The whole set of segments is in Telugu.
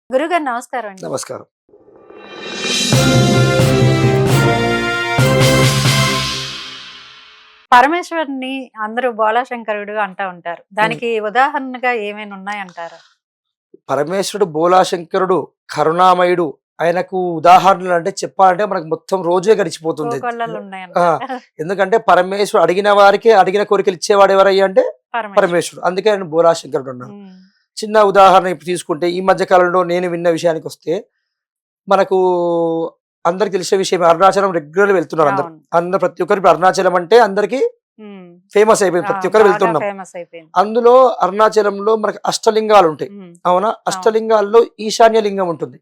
గురుగారు నమస్కారం అండి. నమస్కారం. పరమేశ్వరుని అందరూ బోళాశంకరుడు అంటా ఉంటారు. దానికి ఉదాహరణగా ఏమైనా ఉన్నాయంటారా? పరమేశ్వరుడు బోళాశంకరుడు కరుణామయుడు. ఆయనకు ఉదాహరణలు అంటే చెప్పాలంటే మనకు మొత్తం రోజే గడిచిపోతుంది. కోకొల్లలు ఆ! ఉన్నాయంటారా? ఎందుకంటే పరమేశ్వరుడు అడిగిన వారికి అడిగిన కోరికలు ఇచ్చేవాడు ఎవరయ్యా అంటే పరమేశ్వరుడు. పరమేశ్వరుడు. అందుకే ఆయన బోళాశంకరుడు అన్నాడు. ఉమ్, చిన్న ఉదాహరణ ఇప్పుడు తీసుకుంటే ఈ మధ్య కాలంలో నేను విన్న విషయానికి వస్తే మనకు అందరికి తెలిసే విషయం అరుణాచలం రెగ్యులర్ వెళ్తున్నారు అందరు. అవును. అందరు ప్రతి ఒక్కరు ఇప్పుడు అరుణాచలం అంటే అందరికి ఉమ్, ఫేమస్ అయిపోయింది. ప్రతి ఒక్కరు బాగా వెళ్తున్నాం. ఫేమస్ అయిపోయింది. అందులో అరుణాచలంలో మనకు అష్టలింగాలు ఉంటాయి. అవునా? అష్టలింగాల్లో ఈశాన్య లింగం ఉంటుంది.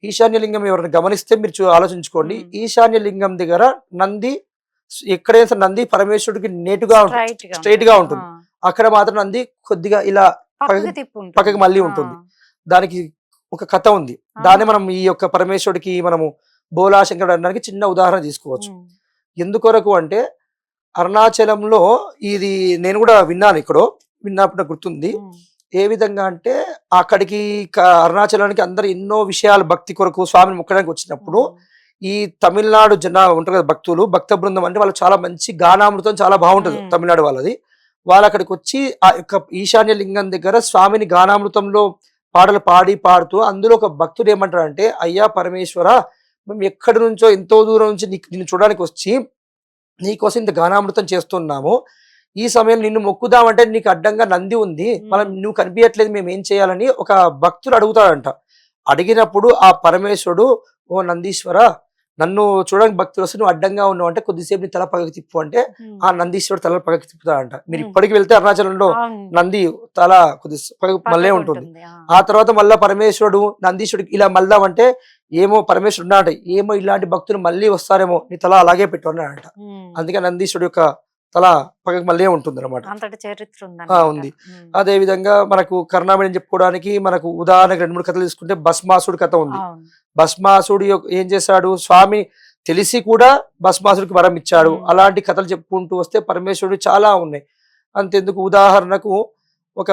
ఈశాన్య లింగం ఎవరైనా గమనిస్తే మీరు ఆలోచించుకోండి. ఈశాన్య లింగం దగ్గర నంది ఎక్కడైతే నంది పరమేశ్వరుడికి నేటుగా ఉంటుంది, స్ట్రైట్ గా ఉంటుంది. అక్కడ మాత్రం నంది కొద్దిగా ఇలా పక్కకి మళ్ళీ ఉంటుంది. దానికి ఒక కథ ఉంది. దాన్ని మనం ఈ యొక్క పరమేశ్వరుడికి మనము బోళాశంకరుడు అనడానికి చిన్న ఉదాహరణ తీసుకోవచ్చు. ఎందుకొరకు అంటే అరుణాచలంలో ఇది నేను కూడా విన్నాను. విన్నప్పుడు నాకు గుర్తుంది. ఏ విధంగా అంటే అక్కడికి అరుణాచలానికి అందరు ఎన్నో విషయాలు భక్తి కొరకు స్వామిని మొక్కడానికి వచ్చినప్పుడు ఈ తమిళనాడు ఉంటారు కదా భక్తులు, భక్త బృందం అంటే వాళ్ళు చాలా మంచి గానామృతం చాలా బాగుంటుంది తమిళనాడు వాళ్ళది. వాళ్ళు అక్కడికి వచ్చి ఆ యొక్క ఈశాన్య లింగం దగ్గర స్వామిని గానామృతంలో పాటలు పాడుతూ అందులో ఒక భక్తుడు ఏమంటారంటే, అయ్యా పరమేశ్వర, మేము ఎక్కడి నుంచో ఎంతో దూరం నుంచి నిన్ను చూడడానికి వచ్చి నీకోసం ఇంత గానామృతం చేస్తున్నాము. ఈ సమయం నిన్ను మొక్కుదామంటే నీకు అడ్డంగా నంది ఉంది, మనం నువ్వు కనిపించట్లేదు, మేము ఏం చేయాలని ఒక భక్తుడు అడుగుతాడంట. అడిగినప్పుడు ఆ పరమేశ్వరుడు, ఓ నందీశ్వర, నన్ను చూడడానికి భక్తులు వస్తే నువ్వు అడ్డంగా ఉన్నావు అంటే కొద్దిసేపు నీ తల పగకి తిప్పు అంటే ఆ నందీశ్వరుడు తల పగకి తిప్పుతాడంట. మీరు ఇప్పటికి వెళ్తే అరుణాచలంలో నంది తల కొద్ది మళ్ళీ ఉంటుంది. ఆ తర్వాత మళ్ళా పరమేశ్వరుడు నందీశ్వరుడికి ఇలా మళ్ళామంటే ఏమో పరమేశ్వరుడు ఉన్నాడంట, ఏమో ఇలాంటి భక్తులు మళ్ళీ వస్తారేమో, నీ తల అలాగే పెట్టు అన్నాడంట. అందుకే నందీశ్వరుడు యొక్క తల పక్కకి మళ్ళీ ఉంటుంది అనమాట. ఉంది. అదే విధంగా మనకు కరుణామయుడు చెప్పుకోవడానికి మనకు ఉదాహరణకు 2-3 కథలు తీసుకుంటే భస్మాసుడు కథ ఉంది. భస్మాసుడు ఏం చేశాడు, స్వామి తెలిసి కూడా భస్మాసుడికి వరం ఇచ్చాడు. అలాంటి కథలు చెప్పుకుంటూ వస్తే పరమేశ్వరుడు చాలా ఉన్నాయి. అంతెందుకు, ఉదాహరణకు ఒక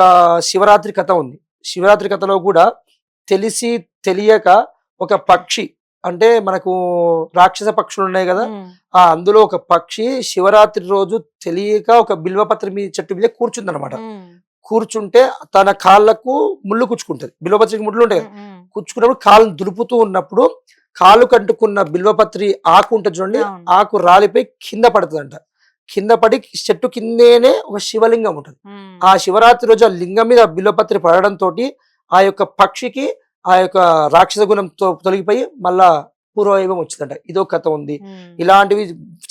శివరాత్రి కథ ఉంది. శివరాత్రి కథలో కూడా తెలిసి తెలియక ఒక పక్షి, అంటే మనకు రాక్షస పక్షులు ఉన్నాయి కదా, అందులో ఒక పక్షి శివరాత్రి రోజు తెలియక ఒక బిల్వపత్రి మీద చెట్టు మీద కూర్చుంది అనమాట. కూర్చుంటే తన కాళ్ళకు ముళ్ళు కుచ్చుకుంటది. బిల్వపత్రికి ముళ్ళు ఉంటాయి. కుచ్చుకున్నప్పుడు కాళ్ళను దులుపుతూ ఉన్నప్పుడు కాళ్ళు కంటుకున్న బిల్వపత్రి ఆకు ఉంటుంది చూడండి, ఆకు రాలిపోయి కింద పడుతుందంట. కింద పడి చెట్టు కిందేనే ఒక శివలింగం ఉంటుంది. ఆ శివరాత్రి రోజు ఆ లింగం మీద బిల్వపత్రి పడడంతో ఆ యొక్క పక్షికి ఆ యొక్క రాక్షస గుణంతో తొలగిపోయి మళ్ళా పూర్వవైభవం వచ్చిందంట. ఇదో కథ ఉంది. ఇలాంటివి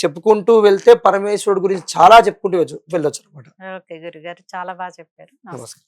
చెప్పుకుంటూ వెళ్తే పరమేశ్వరుడు గురించి చాలా చెప్పుకుంటూ వెళ్ళొచ్చు అనమాట. ఓకే గురుగారు, చాలా బాగా చెప్పారు. నమస్కారం.